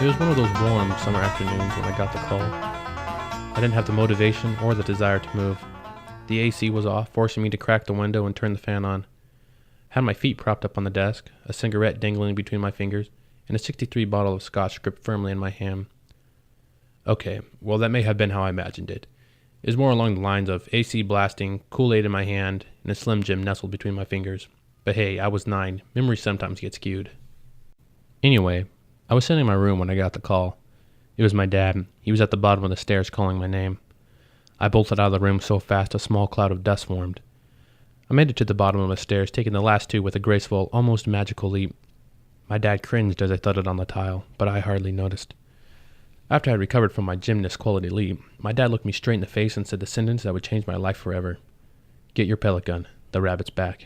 It was one of those warm summer afternoons when I got the call. I didn't have the motivation or the desire to move. The AC was off, forcing me to crack the window and turn the fan on. I had my feet propped up on the desk, a cigarette dangling between my fingers, and a 63 bottle of scotch gripped firmly in my hand. Okay, well that may have been how I imagined it. It was more along the lines of AC blasting, Kool-Aid in my hand, and a Slim Jim nestled between my fingers. But hey, I was 9. Memories sometimes get skewed. Anyway, I was sitting in my room when I got the call. It was my dad. He was at the bottom of the stairs calling my name. I bolted out of the room so fast a small cloud of dust formed. I made it to the bottom of the stairs, taking the last 2 with a graceful, almost magical leap. My dad cringed as I thudded on the tile, but I hardly noticed. After I had recovered from my gymnast-quality leap, my dad looked me straight in the face and said the sentence that would change my life forever. "Get your pellet gun. The rabbit's back."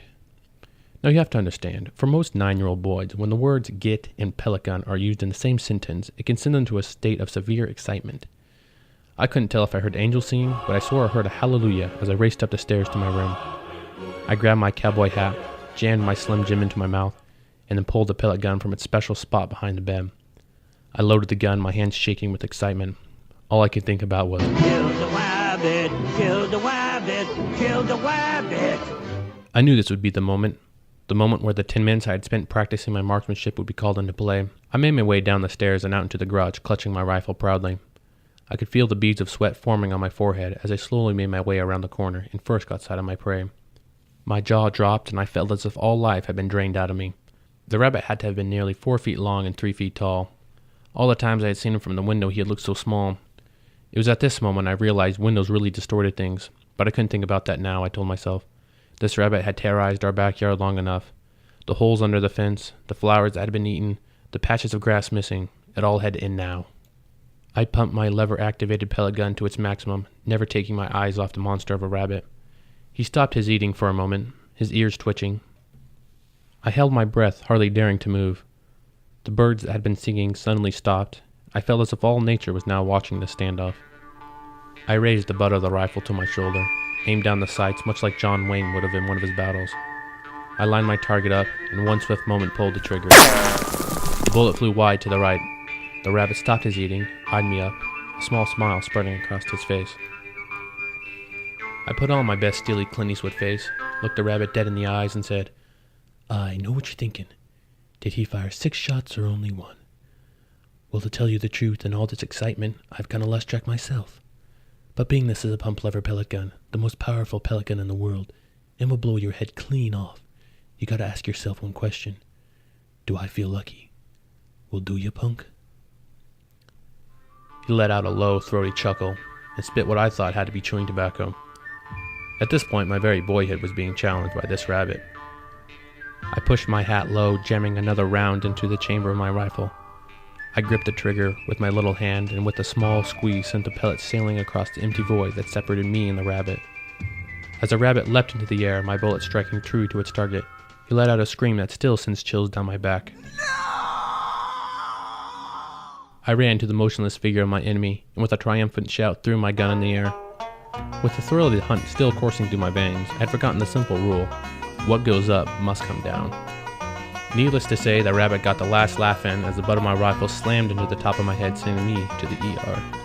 Now you have to understand, for most 9-year-old boys, when the words "get" and "pellet gun" are used in the same sentence, it can send them to a state of severe excitement. I couldn't tell if I heard angels singing, but I swore I heard a hallelujah as I raced up the stairs to my room. I grabbed my cowboy hat, jammed my Slim Jim into my mouth, and then pulled the pellet gun from its special spot behind the bed. I loaded the gun, my hands shaking with excitement. All I could think about was, "Kill the rabbit, kill the rabbit, kill the rabbit." I knew this would be the moment where the 10 minutes I had spent practicing my marksmanship would be called into play. I made my way down the stairs and out into the garage, clutching my rifle proudly. I could feel the beads of sweat forming on my forehead as I slowly made my way around the corner and first got sight of my prey. My jaw dropped and I felt as if all life had been drained out of me. The rabbit had to have been nearly 4 feet long and 3 feet tall. All the times I had seen him from the window, he had looked so small. It was at this moment I realized windows really distorted things, but I couldn't think about that now, I told myself. This rabbit had terrorized our backyard long enough. The holes under the fence, the flowers that had been eaten, the patches of grass missing, it all had to end now. I pumped my lever-activated pellet gun to its maximum, never taking my eyes off the monster of a rabbit. He stopped his eating for a moment, his ears twitching. I held my breath, hardly daring to move. The birds that had been singing suddenly stopped. I felt as if all nature was now watching this standoff. I raised the butt of the rifle to my shoulder, aimed down the sights much like John Wayne would have in one of his battles. I lined my target up, and in one swift moment pulled the trigger. The bullet flew wide to the right. The rabbit stopped his eating, eyed me up, a small smile spreading across his face. I put on my best steely Clint Eastwood face, looked the rabbit dead in the eyes, and said, "I know what you're thinking. Did he fire 6 shots or only 1? Well, to tell you the truth, in all this excitement, I've kind of lost track myself. But being this is a pump lever pellet gun, the most powerful pellet gun in the world, and will blow your head clean off, you gotta ask yourself one question. Do I feel lucky? Well, do you, punk?" He let out a low, throaty chuckle and spit what I thought had to be chewing tobacco. At this point, my very boyhood was being challenged by this rabbit. I pushed my hat low, jamming another round into the chamber of my rifle. I gripped the trigger with my little hand, and with a small squeeze sent the pellet sailing across the empty void that separated me and the rabbit. As the rabbit leapt into the air, my bullet striking true to its target, he let out a scream that still sends chills down my back. I ran to the motionless figure of my enemy, and with a triumphant shout threw my gun in the air. With the thrill of the hunt still coursing through my veins, I had forgotten the simple rule: what goes up must come down. Needless to say, the rabbit got the last laugh in as the butt of my rifle slammed into the top of my head, sending me to the ER.